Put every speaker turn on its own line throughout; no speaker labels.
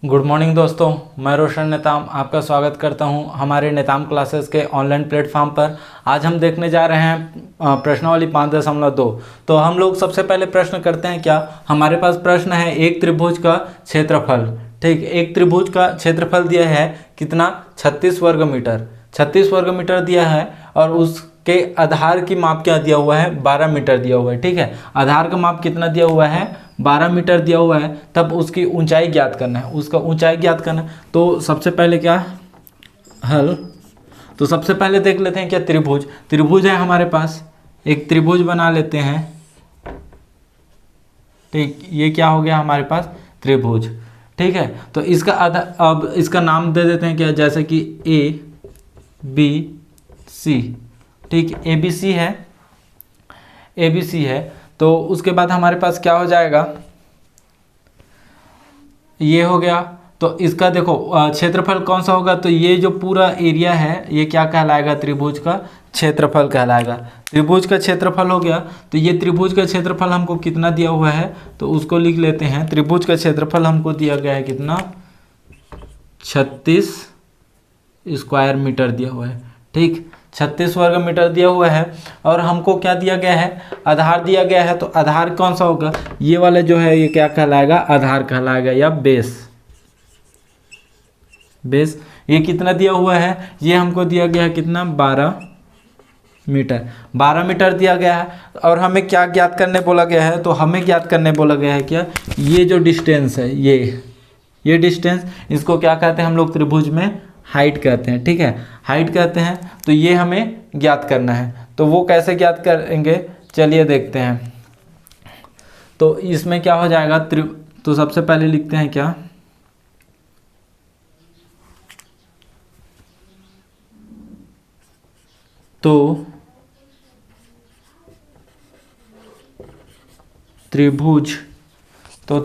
Good morning दोस्तों, मैं रोशन नेताम आपका स्वागत करता हूं हमारे नेताम क्लासेस के ऑनलाइन प्लेटफॉर्म पर। आज हम देखने जा रहे हैं प्रश्नावली 5.2। तो हम लोग सबसे पहले प्रश्न करते हैं। क्या हमारे पास प्रश्न है, एक त्रिभुज का क्षेत्रफल। ठीक, एक त्रिभुज का क्षेत्रफल दिया है कितना, 36 वर्ग मीटर। 36 वर्ग मीटर दिया है और उसके आधार की माप क्या दिया हुआ है, 12 मीटर दिया हुआ है। ठीक है, आधार का माप कितना दिया हुआ है, 12 मीटर दिया हुआ है। तब उसकी ऊंचाई ज्ञात करना है, उसका ऊंचाई ज्ञात करना है। तो सबसे पहले क्या हल, तो सबसे पहले देख लेते हैं क्या त्रिभुज। त्रिभुज है हमारे पास, एक त्रिभुज बना लेते हैं। ठीक, ये क्या हो गया हमारे पास, त्रिभुज। ठीक है, तो इसका अब इसका नाम दे देते हैं क्या, जैसे कि ए बी सी। ठीक, ए बी सी है, ए बी सी है। तो उसके बाद हमारे पास क्या हो जाएगा, ये हो गया। तो इसका देखो क्षेत्रफल कौन सा होगा, तो ये जो पूरा एरिया है ये क्या कहलाएगा, त्रिभुज का क्षेत्रफल कहलाएगा। त्रिभुज का क्षेत्रफल हो गया। तो ये त्रिभुज का क्षेत्रफल हमको कितना दिया हुआ है, तो उसको लिख लेते हैं। त्रिभुज का क्षेत्रफल हमको दिया गया है कितना, 36 स्क्वायर मीटर दिया हुआ है। ठीक, 36 वर्ग मीटर दिया हुआ है। और हमको क्या दिया गया है, आधार दिया गया है। तो आधार कौन सा होगा, ये वाला जो है ये क्या कहलाएगा, आधार कहलाएगा, या बेस। बेस ये कितना दिया हुआ है, ये हमको दिया गया है कितना, 12 मीटर। 12 मीटर दिया गया है। और हमें क्या ज्ञात करने बोला गया है, तो हमें ज्ञात करने बोला गया है क्या, ये जो डिस्टेंस है, ये डिस्टेंस, इसको क्या कहते हैं हम लोग त्रिभुज में, हाइट कहते हैं। ठीक है, हाइट कहते हैं। तो ये हमें ज्ञात करना है। तो वो कैसे ज्ञात करेंगे, चलिए देखते हैं। तो इसमें क्या हो जाएगा, तो सबसे पहले लिखते हैं क्या, तो त्रिभुज, तो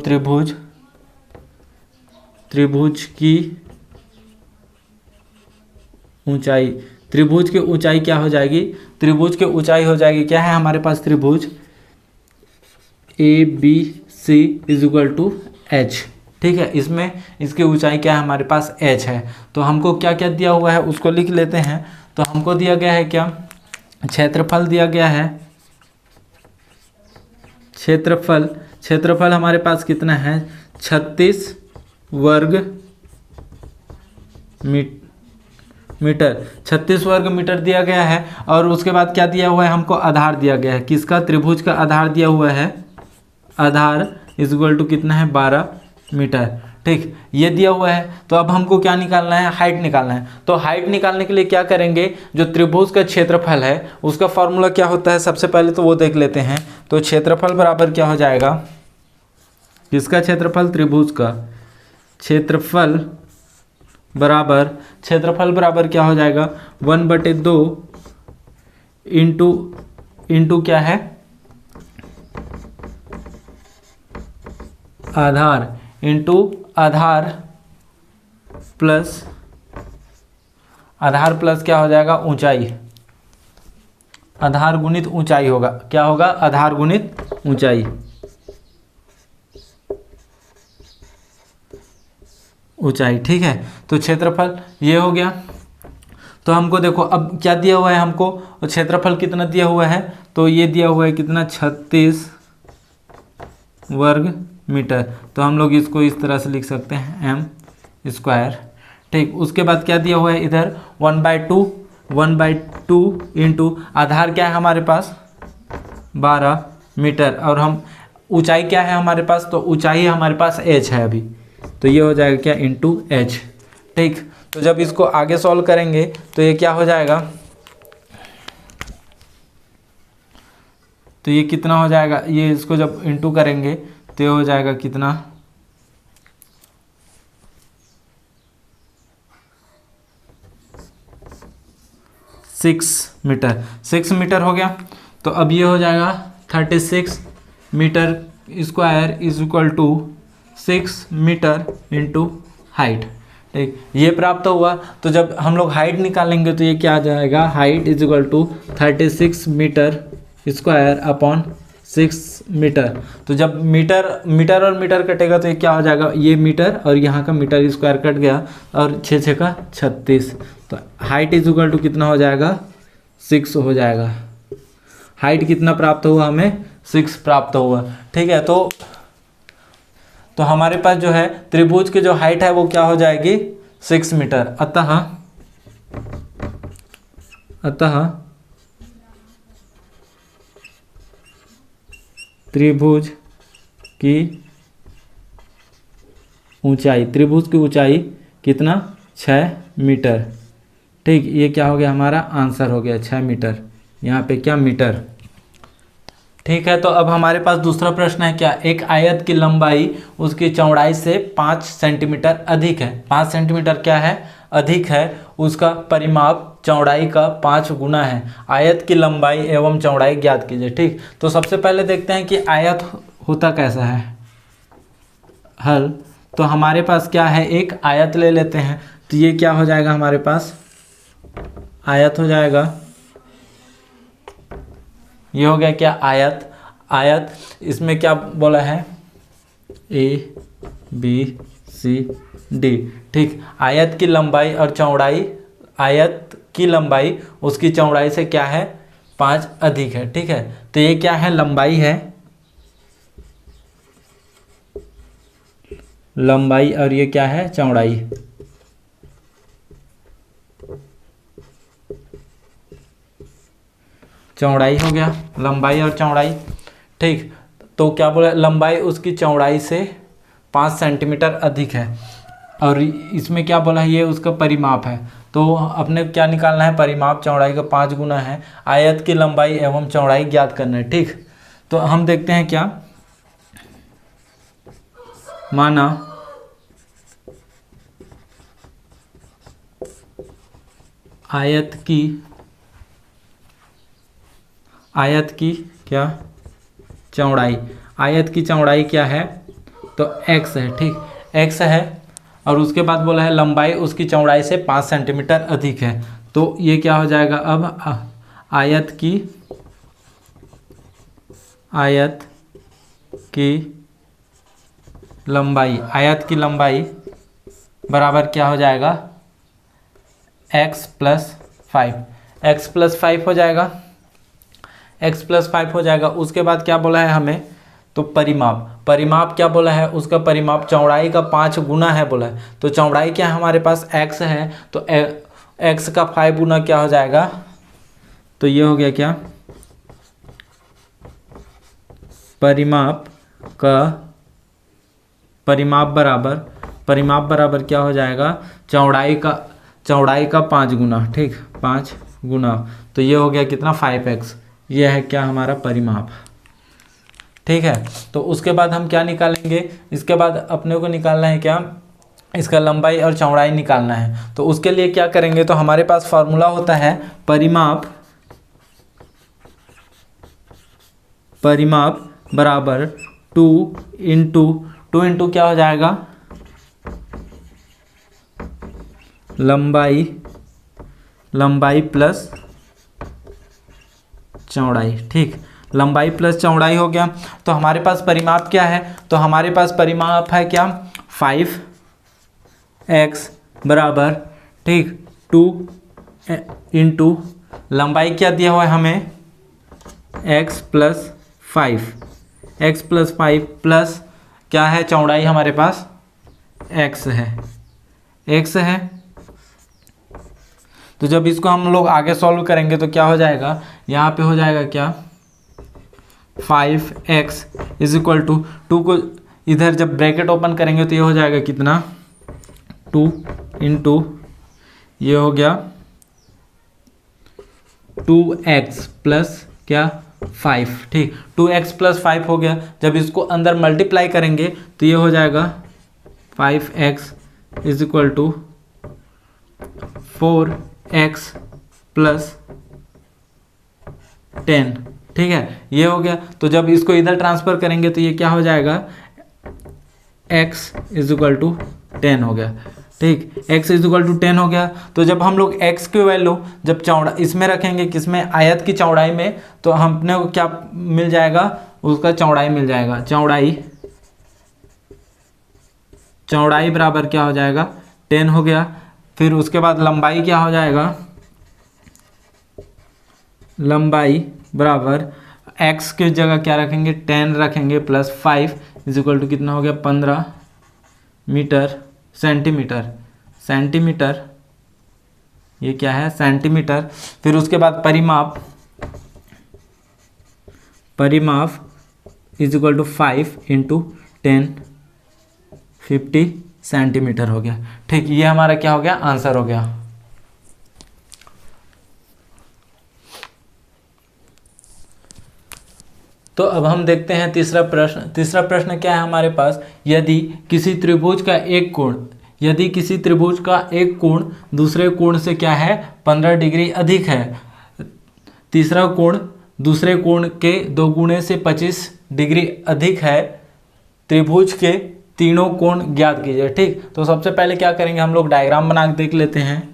त्रिभुज की ऊंचाई, त्रिभुज की ऊंचाई क्या हो जाएगी, त्रिभुज की ऊंचाई हो जाएगी, क्या है हमारे पास त्रिभुज A B C is equal to H. ठीक है, इसमें इसकी ऊंचाई क्या है हमारे पास, एच है। तो हमको क्या क्या दिया हुआ है उसको लिख लेते हैं। तो हमको दिया गया है क्या, क्षेत्रफल दिया गया है। क्षेत्रफल हमारे पास कितना है, 36 वर्ग मीटर। 36 वर्ग मीटर दिया गया है। और उसके बाद क्या दिया हुआ है, हमको आधार दिया गया है। किसका, त्रिभुज का आधार दिया हुआ है, आधार इज इक्वल टू कितना है, 12 मीटर। ठीक, ये दिया हुआ है। तो अब हमको क्या निकालना है, हाइट निकालना है। तो हाइट निकालने के लिए क्या करेंगे, जो त्रिभुज का क्षेत्रफल है उसका फॉर्मूला क्या होता है, सबसे पहले तो वो देख लेते हैं। तो क्षेत्रफल बराबर क्या हो जाएगा, किसका क्षेत्रफल, त्रिभुज का क्षेत्रफल बराबर क्या हो जाएगा, 1/2 इंटू क्या है, आधार, इंटू आधार प्लस क्या हो जाएगा, ऊंचाई। आधार गुणित ऊंचाई होगा, क्या होगा, आधार गुणित ऊंचाई। ठीक है, तो क्षेत्रफल ये हो गया। तो हमको देखो अब क्या दिया हुआ है, हमको क्षेत्रफल कितना दिया हुआ है, तो ये दिया हुआ है कितना, 36 वर्ग मीटर। तो हम लोग इसको इस तरह से लिख सकते हैं, m स्क्वायर। ठीक, उसके बाद क्या दिया हुआ है इधर, 1/2 इंटू आधार क्या है हमारे पास, 12 मीटर। और हम ऊंचाई क्या है हमारे पास, तो ऊंचाई हमारे पास h है अभी। तो ये हो जाएगा क्या, इंटू एच। ठीक, तो जब इसको आगे सॉल्व करेंगे तो ये क्या हो जाएगा, तो ये कितना हो जाएगा, ये इसको जब इंटू करेंगे तो ये हो जाएगा कितना, 6 मीटर। 6 मीटर हो गया। तो अब ये हो जाएगा 36 metre square is equal to 6 metre into height. ठीक, ये प्राप्त हुआ। तो जब हम लोग हाइट निकालेंगे तो ये क्या आ जाएगा, height is equal to 36 metre square upon 6 metre. तो जब मीटर मीटर और मीटर कटेगा तो ये क्या हो जाएगा, ये मीटर और यहाँ का मीटर स्क्वायर कट गया और 6 6 का 36। तो हाइट इज इक्वल टू कितना हो जाएगा, 6 हो जाएगा। हाइट कितना प्राप्त हुआ हमें, 6 प्राप्त हुआ। ठीक है, तो हमारे पास जो है त्रिभुज की जो हाइट है वो क्या हो जाएगी, 6 मीटर। अतः त्रिभुज की ऊंचाई कितना, 6 मीटर। ठीक, ये क्या हो गया, हमारा आंसर हो गया 6 मीटर। यहाँ पे क्या, मीटर। ठीक है, तो अब हमारे पास दूसरा प्रश्न है क्या, एक आयत की लंबाई उसकी चौड़ाई से 5 सेंटीमीटर अधिक है। 5 सेंटीमीटर क्या है, अधिक है। उसका परिमाप चौड़ाई का 5 गुना है। आयत की लंबाई एवं चौड़ाई ज्ञात कीजिए। ठीक, तो सबसे पहले देखते हैं कि आयत होता कैसा है। हल, तो हमारे पास क्या है, एक आयत ले लेते हैं। तो ये क्या हो जाएगा, हमारे पास आयत हो जाएगा। ये हो गया क्या, आयत। इसमें क्या बोला है, ABCD। ठीक, आयत की लंबाई और चौड़ाई, आयत की लंबाई उसकी चौड़ाई से क्या है, 5 अधिक है। ठीक है, तो ये क्या है, लंबाई है, लंबाई और ये क्या है, चौड़ाई। चौड़ाई हो गया, लंबाई और चौड़ाई। ठीक, तो क्या बोला, लंबाई उसकी चौड़ाई से 5 सेंटीमीटर अधिक है। और इसमें क्या बोला है, ये उसका परिमाप है। तो अपने क्या निकालना है, परिमाप चौड़ाई का 5 गुना है। आयत की लंबाई एवं चौड़ाई ज्ञात करना है। ठीक, तो हम देखते हैं क्या, माना आयत की क्या, चौड़ाई। आयत की चौड़ाई क्या है, तो x है। ठीक, x है। और उसके बाद बोला है लंबाई उसकी चौड़ाई से 5 सेंटीमीटर अधिक है। तो ये क्या हो जाएगा, अब आयत की लंबाई बराबर क्या हो जाएगा, x प्लस 5 हो जाएगा। x प्लस 5 हो जाएगा। उसके बाद क्या बोला है हमें, तो परिमाप क्या बोला है, उसका परिमाप चौड़ाई का 5 गुना है बोला है। तो चौड़ाई क्या है, हमारे पास x है, तो x का 5 गुना क्या हो जाएगा, तो ये हो गया क्या, परिमाप बराबर क्या हो जाएगा, चौड़ाई का 5 गुना। ठीक, 5 गुना, तो ये हो गया कितना, 5x। ये है क्या, हमारा परिमाप। ठीक है, तो उसके बाद हम क्या निकालेंगे, इसके बाद अपने को निकालना है क्या, इसका लंबाई और चौड़ाई निकालना है। तो उसके लिए क्या करेंगे, तो हमारे पास फॉर्मूला होता है परिमाप बराबर 2 इंटू क्या हो जाएगा, लंबाई प्लस चौड़ाई। ठीक, लंबाई प्लस चौड़ाई हो गया। तो हमारे पास परिमाप क्या है, तो हमारे पास परिमाप है क्या, 5x बराबर, ठीक, 2 इंटू लंबाई क्या दिया हुआ है हमें, x प्लस 5 प्लस क्या है, चौड़ाई हमारे पास x है। तो जब इसको हम लोग आगे सॉल्व करेंगे तो क्या हो जाएगा, यहाँ पे हो जाएगा क्या, 5x इज इक्वल टू 2 को इधर जब ब्रैकेट ओपन करेंगे तो ये हो जाएगा कितना, 2 इंटू ये हो गया 2x प्लस क्या 5। ठीक, 2x प्लस 5 हो गया। जब इसको अंदर मल्टीप्लाई करेंगे तो ये हो जाएगा 5x is equal to 4x plus 10। ठीक है, ये हो गया। तो जब इसको इधर ट्रांसफर करेंगे तो ये क्या हो जाएगा, x इज इक्वल टू 10 हो गया। ठीक, x इज इक्वल टू 10 हो गया। तो जब हम लोग x की वैल्यू जब चौड़ा इसमें रखेंगे, किसमें, आयत की चौड़ाई में, तो हमने को क्या मिल जाएगा, उसका चौड़ाई मिल जाएगा। चौड़ाई बराबर क्या हो जाएगा, 10 हो गया। फिर उसके बाद लंबाई क्या हो जाएगा, लंबाई बराबर x की जगह क्या रखेंगे, 10 रखेंगे, प्लस 5 इज इक्वल टू कितना हो गया, 15 मीटर सेंटीमीटर, ये क्या है, सेंटीमीटर। फिर उसके बाद परिमाप is equal to 5 into 10, 50 centimetre हो गया। ठीक, ये हमारा क्या हो गया, आंसर हो गया। तो अब हम देखते हैं तीसरा प्रश्न क्या है हमारे पास, यदि किसी त्रिभुज का एक कोण दूसरे कोण से क्या है, 15 डिग्री अधिक है, तीसरा कोण दूसरे कोण के 2 गुणे से 25 डिग्री अधिक है, त्रिभुज के तीनों कोण ज्ञात कीजिए। ठीक, तो सबसे पहले क्या करेंगे, हम लोग डायग्राम बना के देख लेते हैं।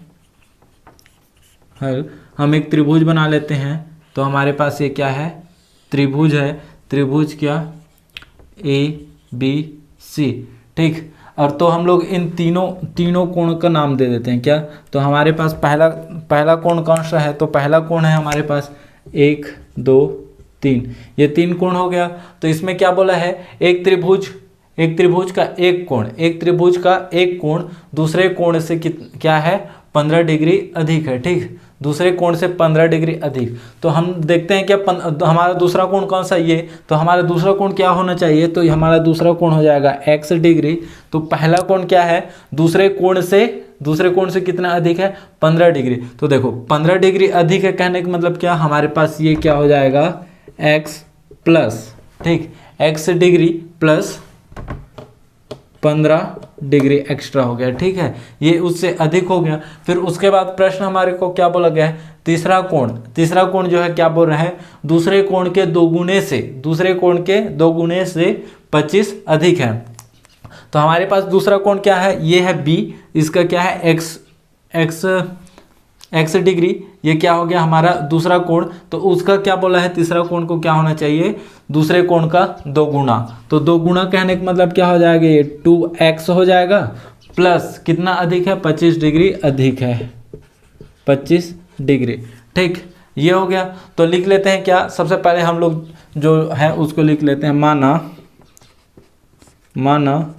हम एक त्रिभुज बना लेते हैं। तो हमारे पास ये क्या है, त्रिभुज है, त्रिभुज क्या, ABC। ठीक, और तो हम लोग इन तीनों कोण का नाम दे देते हैं क्या। तो हमारे पास पहला कोण कौन सा है, तो पहला कोण है हमारे पास 1 2 3, ये 3 कोण हो गया। तो इसमें क्या बोला है, एक त्रिभुज का एक कोण दूसरे कोण से क्या है, 15 डिग्री अधिक है। ठीक, दूसरे कोण से 15 डिग्री अधिक। तो हम देखते हैं क्या हमारा दूसरा कोण कौन सा, ये, तो हमारा दूसरा कोण क्या होना चाहिए, तो हमारा दूसरा कोण हो जाएगा x डिग्री। तो पहला कोण क्या है, दूसरे कोण से कितना अधिक है, 15 डिग्री। तो देखो 15 डिग्री अधिक है कहने का मतलब क्या, हमारे पास ये क्या हो जाएगा, x प्लस, ठीक, x degree plus 15 degree extra हो गया। ठीक है, ये उससे अधिक हो गया। फिर उसके बाद प्रश्न हमारे को क्या बोला गया है, तीसरा कोण जो है क्या बोल रहा है, दूसरे कोण के 2 गुणे से 25 अधिक है। तो हमारे पास दूसरा कोण क्या है, ये है b, इसका क्या है x डिग्री, ये क्या हो गया हमारा दूसरा कोण। तो उसका क्या बोला है, तीसरा कोण को क्या होना चाहिए, दूसरे कोण का 2 गुना। तो 2 गुना कहने का मतलब क्या हो जाएगा, ये 2x हो जाएगा, प्लस कितना अधिक है, 25 डिग्री अधिक है, 25 डिग्री। ठीक, ये हो गया। तो लिख लेते हैं क्या, सबसे पहले हम लोग जो है उसको लिख लेते हैं, माना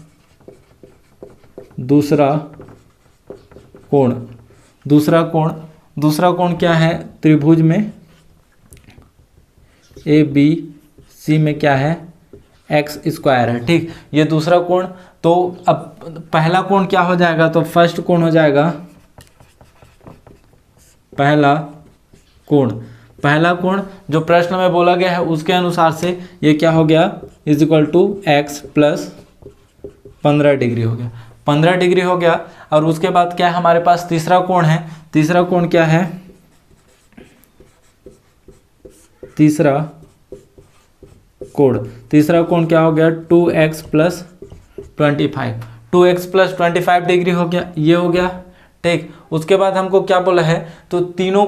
दूसरा कोण क्या है, त्रिभुज में ABC में क्या है, x स्क्वायर है। ठीक, ये दूसरा कोण। तो अब पहला कोण क्या हो जाएगा, तो फर्स्ट कोण हो जाएगा, पहला कोण जो प्रश्न में बोला गया है उसके अनुसार से ये क्या हो गया, is equal to x plus 15 degree हो गया, 15 डिग्री हो गया। और उसके बाद क्या है हमारे पास तीसरा कोण है, तीसरा कोण क्या है, तीसरा कोण क्या हो गया, 2x प्लस 25 डिग्री हो गया, ये हो गया। ठीक, उसके बाद हमको क्या बोला है, तो तीनों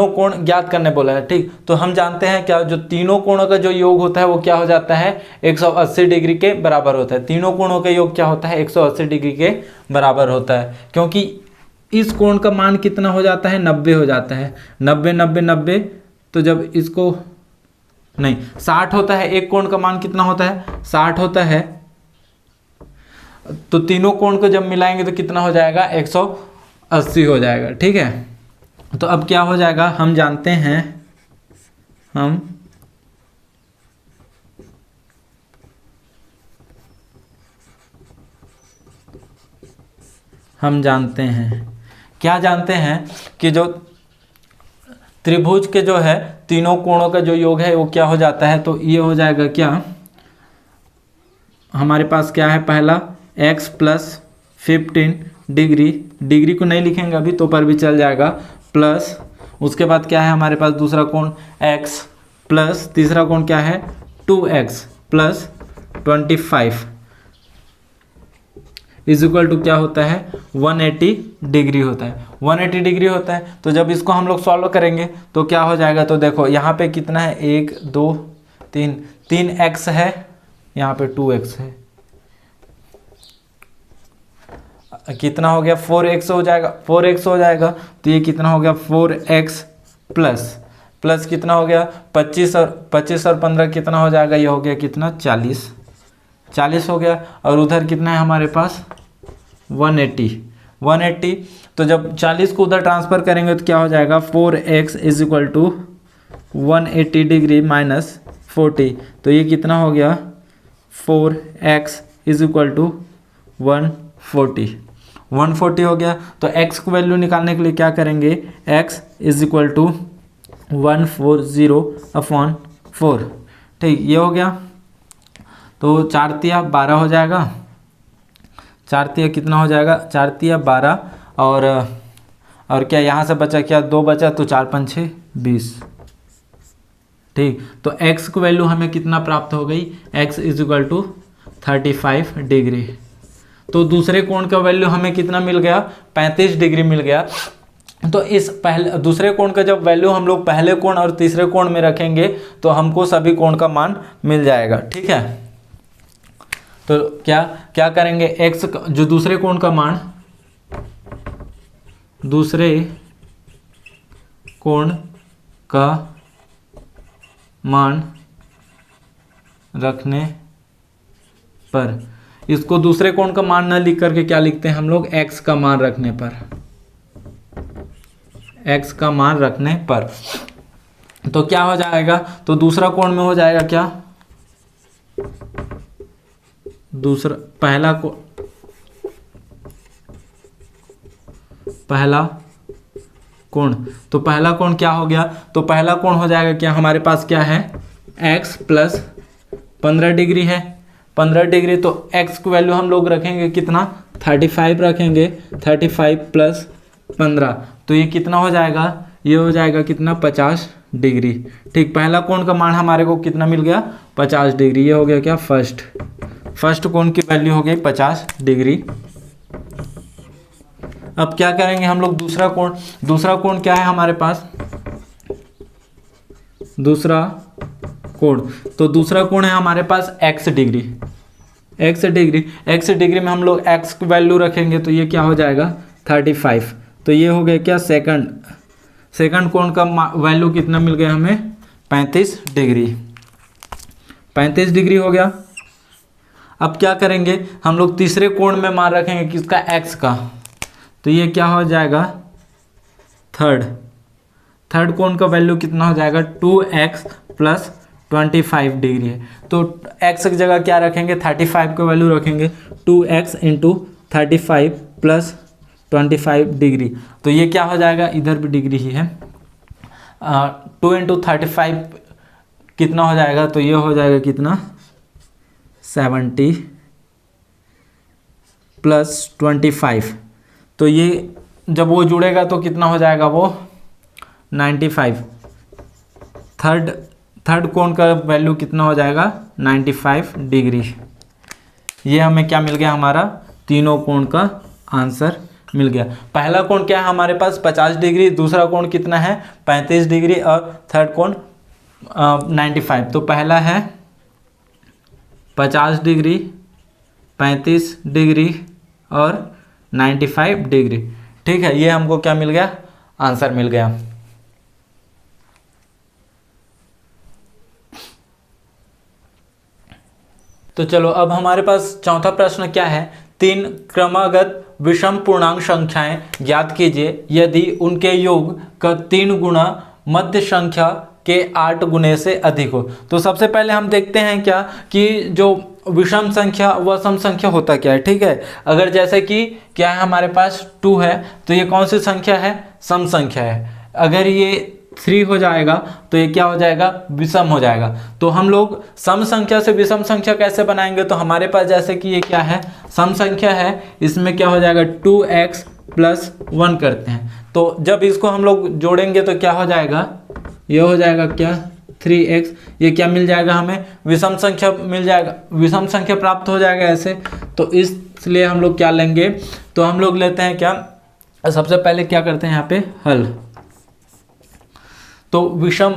कोण ज्ञात करने बोला है। ठीक, तो हम जानते हैं क्या, जो तीनों कोणों का जो योग होता है वो क्या हो जाता है, 180 डिग्री के बराबर होता है। तीनों कोणों का योग क्या होता है, 180 डिग्री के बराबर होता है, क्योंकि इस कोण का मान कितना हो जाता है, 90 हो जाता है, 90। तो जब इसको नहीं 60 होता है, एक कोण का मान कितना होता है, 60 होता है। तो तीनों कोण को जब मिलाएंगे तो कितना हो जाएगा, 180 हो जाएगा। ठीक है, तो अब क्या हो जाएगा, हम जानते हैं क्या जानते हैं कि जो त्रिभुज के जो है तीनों कोणों का जो योग है वो क्या हो जाता है, तो ये हो जाएगा क्या, हमारे पास क्या है, पहला x प्लस 15 डिग्री को नहीं लिखेंगे अभी तो पर भी चल जाएगा, प्लस उसके बाद क्या है हमारे पास दूसरा कोण x प्लस तीसरा कोण क्या है 2x plus 25 is equal to क्या होता है 180 डिग्री होता है, 180 डिग्री होता है। तो जब इसको हम लोग सॉल्व करेंगे तो क्या हो जाएगा, तो देखो यहाँ पे कितना है 1 2 3, 3x है, यहाँ पे 2x है, कितना हो गया 4x हो जाएगा, 4x हो जाएगा। तो ये कितना हो गया 4x प्लस कितना हो गया 25 और 15 कितना हो जाएगा, ये हो गया कितना 40 हो गया। और उधर कितना है हमारे पास 180। तो जब 40 को उधर ट्रांसफ़र करेंगे तो क्या हो जाएगा 4x is equal to 180 degree minus 40। तो ये कितना हो गया 4x इज इक्वल टू 140 हो गया। तो x को वैल्यू निकालने के लिए क्या करेंगे, x इज इक्वल टू 140/4। ठीक, ये हो गया। तो 4 तिया 12 हो जाएगा, 4 तिया कितना हो जाएगा 4 तिया 12, और क्या यहाँ से बचा, क्या 2 बचा, तो 4 5 6 20। ठीक, तो x की वैल्यू हमें कितना प्राप्त हो गई, x is equal to 35 degree. तो दूसरे कोण का वैल्यू हमें कितना मिल गया 35 डिग्री मिल गया। तो इस दूसरे कोण का जब वैल्यू हम लोग पहले कोण और तीसरे कोण में रखेंगे तो हमको सभी कोण का मान मिल जाएगा। ठीक है, तो क्या करेंगे, x जो दूसरे कोण का मान, दूसरे कोण का मान रखने पर, इसको दूसरे कोण का मान न लिख करके क्या लिखते हैं हम लोग, x का मान रखने पर, x का मान रखने पर। तो क्या हो जाएगा, तो दूसरा कोण में हो जाएगा क्या, दूसरा पहला कोण, तो पहला कोण क्या हो गया, तो पहला कोण हो जाएगा क्या, हमारे पास क्या है x प्लस 15 डिग्री है, 15 डिग्री। तो x की वैल्यू हम लोग रखेंगे कितना 35 रखेंगे, 35 प्लस 15, तो ये कितना हो जाएगा, ये हो जाएगा कितना 50 डिग्री। ठीक, पहला कोण का मान हमारे को कितना मिल गया 50 डिग्री, ये हो गया क्या फर्स्ट कोण की वैल्यू हो गई 50 डिग्री। अब क्या करेंगे हम लोग, दूसरा कोण क्या है हमारे पास, दूसरा कोण, तो दूसरा कोण है हमारे पास x डिग्री में हम लोग x की वैल्यू रखेंगे तो ये क्या हो जाएगा 35। तो ये हो गया क्या सेकंड कोण का वैल्यू कितना मिल गया हमें 35 डिग्री हो गया। अब क्या करेंगे हम लोग, तीसरे कोण में मान रखेंगे किसका, x का, तो ये क्या हो जाएगा थर्ड कोण का वैल्यू कितना हो जाएगा 2x प्लस 25 डिग्री है। तो x की जगह क्या रखेंगे 35 का वैल्यू रखेंगे, 2x इंटू 35 प्लस 25 डिग्री। तो ये क्या हो जाएगा, इधर भी डिग्री ही है, 2 इंटू 35 कितना हो जाएगा, तो ये हो जाएगा कितना 70 प्लस 25। तो ये जब वो जुड़ेगा तो कितना हो जाएगा वो 95। थर्ड कोण का वैल्यू कितना हो जाएगा 95 डिग्री। ये हमें क्या मिल गया, हमारा तीनों कोण का आंसर मिल गया। पहला कोण क्या है हमारे पास 50 डिग्री, दूसरा कोण कितना है 35 डिग्री और थर्ड कोण 95। तो पहला है 50 डिग्री, 35 डिग्री और 95 डिग्री। ठीक है, ये हमको क्या मिल गया, आंसर मिल गया। तो चलो अब हमारे पास चौथा प्रश्न क्या है, 3 क्रमागत विषम पूर्णांक संख्याएं ज्ञात कीजिए यदि उनके योग का 3 गुना मध्य संख्या के 8 गुने से अधिक हो। तो सबसे पहले हम देखते हैं क्या कि जो विषम संख्या व सम संख्या होता क्या है। ठीक है, अगर जैसे कि क्या है हमारे पास 2 है तो ये कौन सी संख्या है, सम संख्या है। अगर ये 3 हो जाएगा तो ये क्या हो जाएगा, विषम हो जाएगा। तो हम लोग सम संख्या से विषम संख्या कैसे बनाएंगे, तो हमारे पास जैसे कि ये क्या है सम संख्या है, इसमें क्या हो जाएगा 2x प्लस 1 करते हैं। तो जब इसको हम लोग जोड़ेंगे तो क्या हो जाएगा, ये हो जाएगा क्या 3x, ये क्या मिल जाएगा हमें विषम संख्या मिल जाएगा, विषम संख्या प्राप्त हो जाएगा ऐसे। तो इसलिए हम लोग क्या लेंगे, तो हम लोग लेते हैं क्या, सबसे पहले क्या करते हैं यहाँ पे हल। तो विषम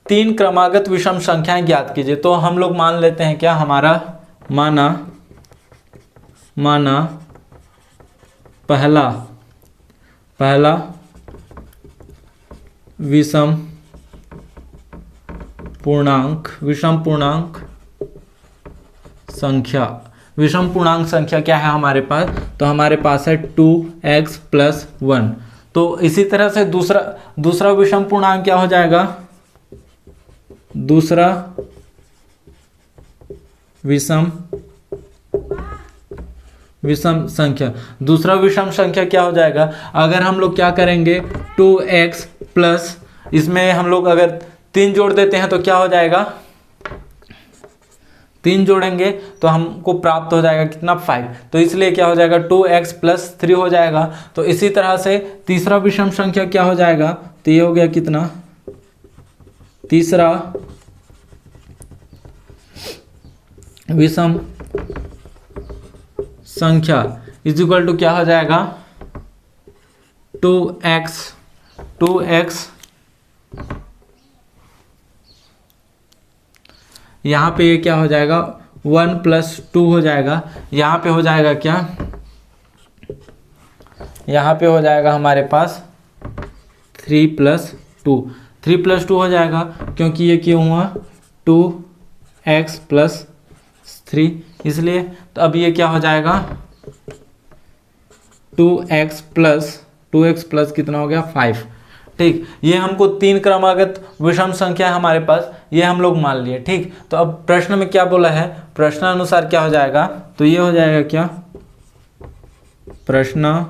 3 क्रमागत विषम संख्याएं ज्ञात कीजिए। तो हम लोग मान लेते हैं क्या, हमारा माना पहला विषम पूर्णांक संख्या क्या है हमारे पास, तो हमारे पास है 2x + 1। तो इसी तरह से दूसरा विषम पूर्णांक क्या हो जाएगा, दूसरा विषम संख्या क्या हो जाएगा, अगर हम लोग क्या करेंगे 2x प्लस, इसमें हम लोग अगर 3 जोड़ देते हैं तो क्या हो जाएगा, 3 जोड़ेंगे तो हमको प्राप्त हो जाएगा कितना 5। तो इसलिए क्या हो जाएगा 2x + 3 हो जाएगा। तो इसी तरह से तीसरा विषम संख्या क्या हो जाएगा, तो ये हो गया कितना, तीसरा विषम संख्या इक्वल टू क्या हो जाएगा 2x यहाँ पे ये क्या हो जाएगा 1 + 2 हो जाएगा। यहाँ पे हो जाएगा क्या, यहाँ पे हो जाएगा हमारे पास 3 + 2 हो जाएगा, क्योंकि ये क्यों हुआ 2x + 3 इसलिए। तो अब ये क्या हो जाएगा 2x प्लस कितना हो गया 5। ठीक, ये हमको 3 क्रमागत विषम संख्या हमारे पास, ये हम लोग मान लिए। ठीक, तो अब प्रश्न में क्या बोला है, प्रश्नानुसार क्या हो जाएगा, तो ये हो जाएगा क्या, प्रश्न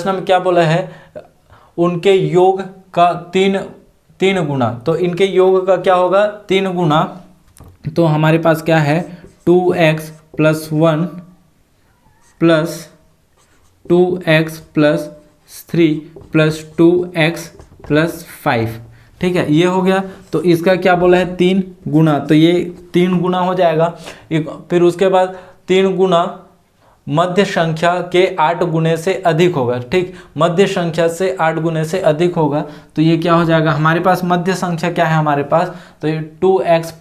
में क्या बोला है, उनके योग का 3 गुना। तो इनके योग का क्या होगा 3 गुना। तो हमारे पास क्या है 2x + 1 + 2x + 3 + 2x + 5। ठीक है, ये हो गया। तो इसका क्या बोला है 3 गुना, तो ये 3 गुना हो जाएगा। फिर उसके बाद 3 गुना मध्य संख्या के 8 गुने से अधिक होगा। ठीक, मध्य संख्या से 8 गुने से अधिक होगा। तो ये क्या हो जाएगा, हमारे पास मध्य संख्या क्या है हमारे पास, तो ये 2x +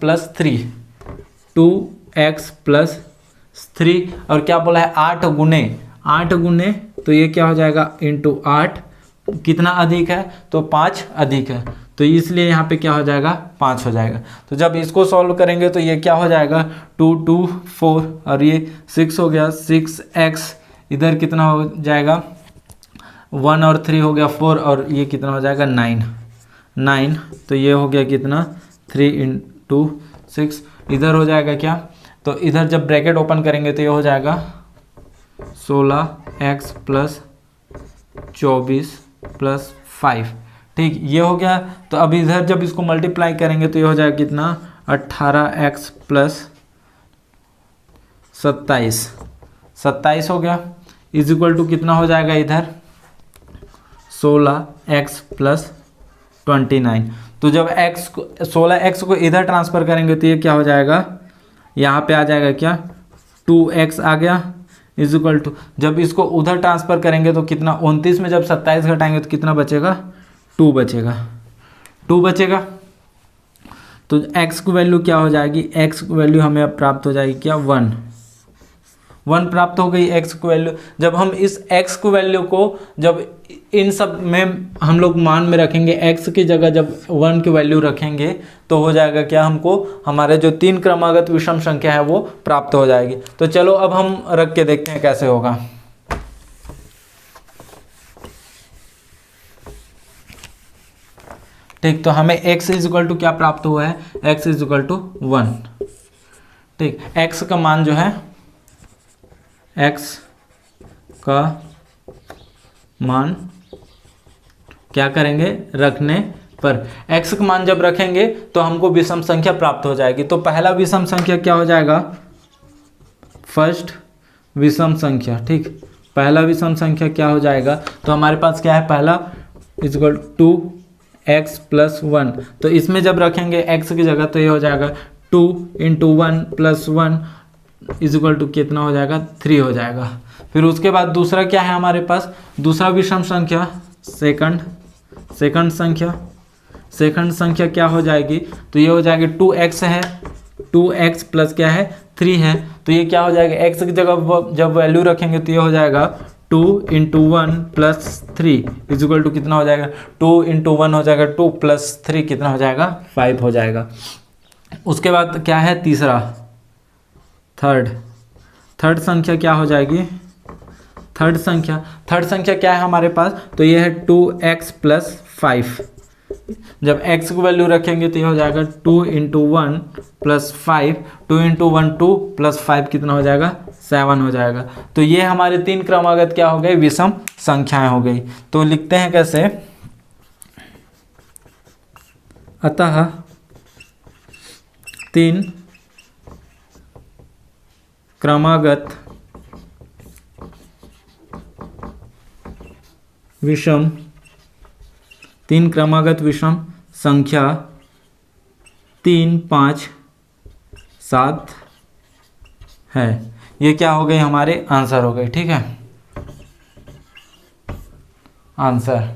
3 और क्या बोला है 8 गुने। तो ये क्या हो जाएगा × 8, कितना अधिक है, तो 5 अधिक है। तो इसलिए यहाँ पे क्या हो जाएगा 5 हो जाएगा। तो जब इसको सॉल्व करेंगे तो ये क्या हो जाएगा 2 2 4 और ये 6 हो गया 6x, इधर कितना हो जाएगा 1 और 3 हो गया 4 और ये कितना हो जाएगा 9। तो ये हो गया कितना 3 × 6, इधर हो जाएगा क्या, तो इधर जब ब्रैकेट ओपन करेंगे तो ये हो जाएगा 16x + 24 + 5। ठीक, ये हो गया। तो अब इधर जब इसको मल्टीप्लाई करेंगे तो ये हो जाएगा कितना 18x + 27 हो गया, = कितना हो जाएगा इधर 16x + 29। तो जब 16x को इधर ट्रांसफ़र करेंगे तो ये क्या हो जाएगा, यहाँ पे आ जाएगा क्या 2x आ गया, = जब इसको उधर ट्रांसफ़र करेंगे तो कितना 29 में जब 27 घटाएंगे तो कितना बचेगा 2 बचेगा। तो x की वैल्यू क्या हो जाएगी, x की वैल्यू हमें अब प्राप्त हो जाएगी क्या 1 प्राप्त हो गई x की वैल्यू। जब हम इस x की वैल्यू को जब इन सब में हम लोग मान में रखेंगे, x की जगह जब 1 की वैल्यू रखेंगे तो हो जाएगा क्या, हमको हमारे जो 3 क्रमागत विषम संख्या है वो प्राप्त हो जाएगी। तो चलो अब हम रख के देखते हैं कैसे होगा। ठीक, तो हमें x = क्या प्राप्त हुआ है, x = 1। ठीक, x का मान जो है, x का मान क्या करेंगे रखने पर, x का मान जब रखेंगे तो हमको विषम संख्या प्राप्त हो जाएगी। तो पहला विषम संख्या क्या हो जाएगा, फर्स्ट विषम संख्या। ठीक, पहला विषम संख्या क्या हो जाएगा, तो हमारे पास क्या है पहला = 2x + 1। तो इसमें जब रखेंगे x की जगह तो ये हो जाएगा 2 × 1 + 1 = कितना हो जाएगा, 3 हो जाएगा। फिर उसके बाद दूसरा क्या है हमारे पास, दूसरा विषम संख्या सेकंड संख्या क्या हो जाएगी, तो ये हो जाएगी 2x है, 2x प्लस क्या है 3 है, तो ये क्या हो जाएगा, x की जगह जब वैल्यू रखेंगे तो ये हो जाएगा 2 × 1 + 3 = कितना हो जाएगा, 2 × 1 हो जाएगा 2 + 3 कितना हो जाएगा, 5 हो जाएगा। उसके बाद क्या है तीसरा, थर्ड संख्या क्या हो जाएगी, थर्ड संख्या क्या है हमारे पास, तो ये है 2x + 5। जब x को वैल्यू रखेंगे तो ये हो जाएगा 2 × 1 + 5, 2 × 1 2 + 5 कितना हो जाएगा, 7 हो जाएगा। तो ये हमारे 3 क्रमागत क्या हो गए, विषम संख्याएं हो गई। तो लिखते हैं कैसे, अतः 3 क्रमागत विषम संख्या 3 5 7 है। ये क्या हो गई, हमारे आंसर हो गए। ठीक है, आंसर।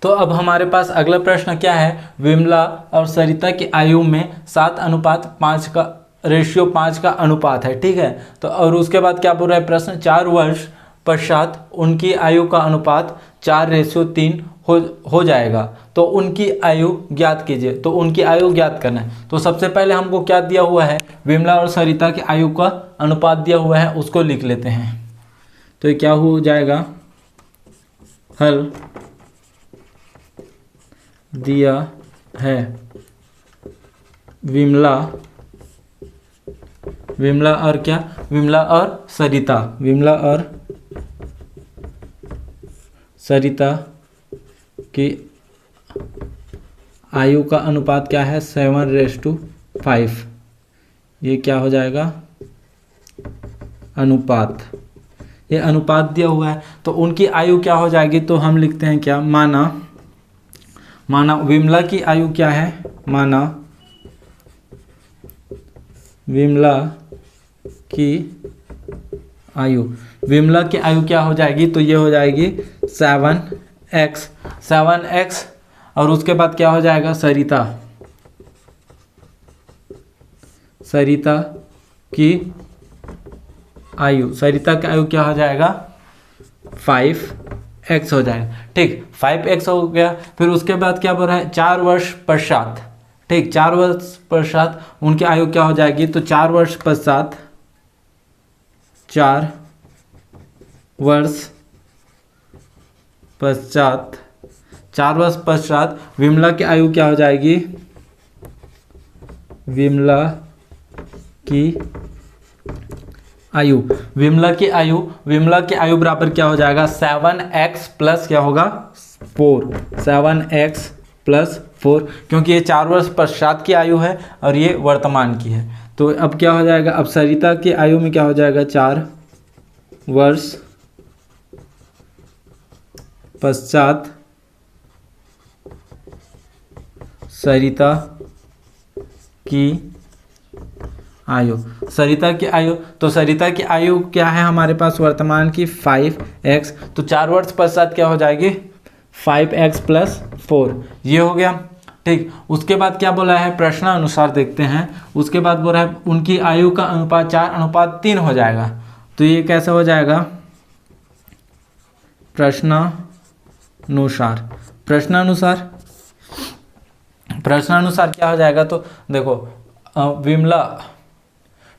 तो अब हमारे पास अगला प्रश्न क्या है, विमला और सरिता की आयु में 7:5 का रेशियो 5 का अनुपात है। ठीक है, तो और उसके बाद क्या बोल रहा है प्रश्न, 4 वर्ष पश्चात उनकी आयु का अनुपात 4:3 हो जाएगा, तो उनकी आयु ज्ञात कीजिए। तो उनकी आयु ज्ञात करना है, तो सबसे पहले हमको क्या दिया हुआ है, विमला और सरिता की आयु का अनुपात दिया हुआ है, उसको लिख लेते हैं। तो ये क्या हो जाएगा, हल दिया है विमला और क्या, विमला और सरिता की आयु का अनुपात क्या है, 7:5। ये क्या हो जाएगा, अनुपात, ये अनुपात दिया हुआ है। तो उनकी आयु क्या हो जाएगी, तो हम लिखते हैं क्या, माना विमला की आयु क्या है, माना विमला की आयु क्या हो जाएगी, तो ये हो जाएगी 7x, और उसके बाद क्या हो जाएगा, सरिता की आयु क्या हो जाएगा, 5x हो जाएगा। ठीक, 5x हो गया। फिर उसके बाद क्या बोल रहा है, 4 वर्ष पश्चात। ठीक, 4 वर्ष पश्चात उनकी आयु क्या हो जाएगी, तो 4 वर्ष पश्चात विमला की आयु क्या हो जाएगी, विमला की आयु बराबर क्या हो जाएगा, 7x प्लस क्या होगा, 4, 7x + 4, क्योंकि ये 4 वर्ष पश्चात की आयु है और ये वर्तमान की है। तो अब क्या हो जाएगा, अब सरिता की आयु में क्या हो जाएगा, 4 वर्ष पश्चात सरिता की आयु, तो सरिता की आयु क्या है हमारे पास वर्तमान की, 5x। तो 4 वर्ष पश्चात क्या हो जाएगी, 5x + 4, ये हो गया। ठीक, उसके बाद क्या बोला है, प्रश्नानुसार देखते हैं। उसके बाद बोला है उनकी आयु का अनुपात 4:3 हो जाएगा। तो ये कैसे हो जाएगा, प्रश्नानुसार क्या हो जाएगा, तो देखो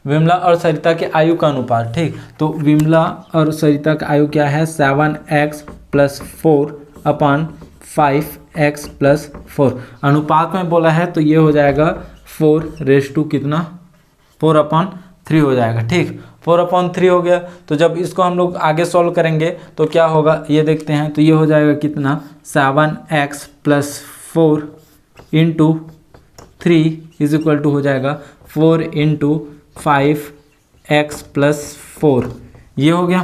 विमला और सरिता के आयु का अनुपात। ठीक, तो विमला और सरिता का आयु क्या है, 7x + 4 5x + 4 अनुपात में बोला है, तो ये हो जाएगा 4:3 हो जाएगा। ठीक, 4/3 हो गया। तो जब इसको हम लोग आगे सॉल्व करेंगे तो क्या होगा, ये देखते हैं। तो ये हो जाएगा कितना, 7x + 4 × 3 = हो जाएगा 4 × 5x + 4, ये हो गया।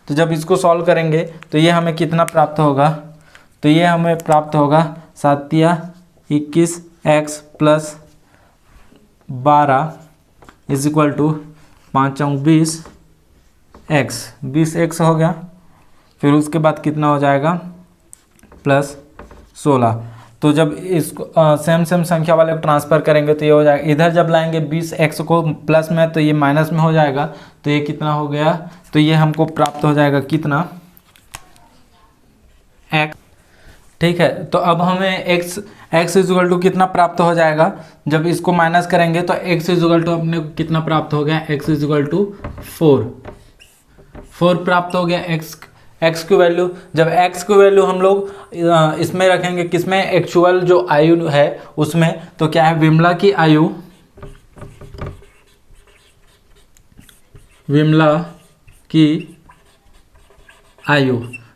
तो जब इसको सॉल्व करेंगे तो ये हमें कितना प्राप्त होगा, तो ये हमें प्राप्त होगा 7 × 21 x plus 12 is equal to 5 चौक 20 एक्स, 20 एक्स हो गया। फिर उसके बाद कितना हो जाएगा प्लस 16। तो जब इसको सेम संख्या वाले को ट्रांसफ़र करेंगे तो ये हो जाएगा, इधर जब लाएंगे 20 एक्स को प्लस में तो ये माइनस में हो जाएगा, तो ये कितना हो गया, तो ये हमको प्राप्त हो जाएगा कितना एक्स। ठीक है, तो अब हमें एक्स इजुगल टू कितना प्राप्त हो जाएगा, जब इसको माइनस करेंगे तो एक्स इजुगल टू अपने को कितना प्राप्त हो गया, एक्स इजुगल टू 4 प्राप्त हो गया। एक्स की वैल्यू, जब एक्स की वैल्यू हम लोग इसमें रखेंगे किसमें, एक्चुअल जो आयु है उसमें, तो क्या है विमला की आयु,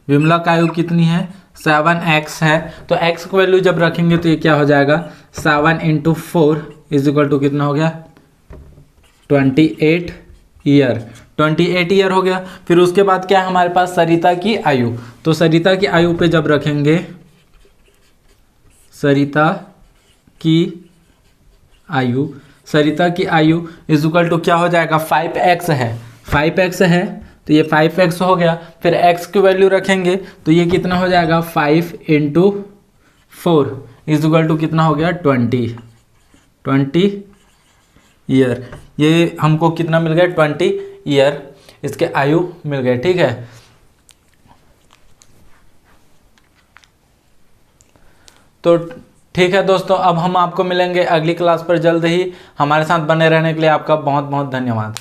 विमला का आयु कितनी है 7x है। तो x की वैल्यू जब रखेंगे तो ये क्या हो जाएगा 7 × 4 इज इक्वल टू कितना हो गया 28 ईयर हो गया। फिर उसके बाद क्या है हमारे पास सरिता की आयु, तो सरिता की आयु पे जब रखेंगे, सरिता की आयु इज इक्वल टू क्या हो जाएगा 5x है, तो ये 5x हो गया। फिर x की वैल्यू रखेंगे तो ये कितना हो जाएगा 5 × 4 इज इक्वल टू कितना हो गया 20 ईयर। ये हमको कितना मिल गया 20 ईयर इसके आयु मिल गए। ठीक है, तो ठीक है दोस्तों, अब हम आपको मिलेंगे अगली क्लास पर जल्द ही। हमारे साथ बने रहने के लिए आपका बहुत बहुत धन्यवाद।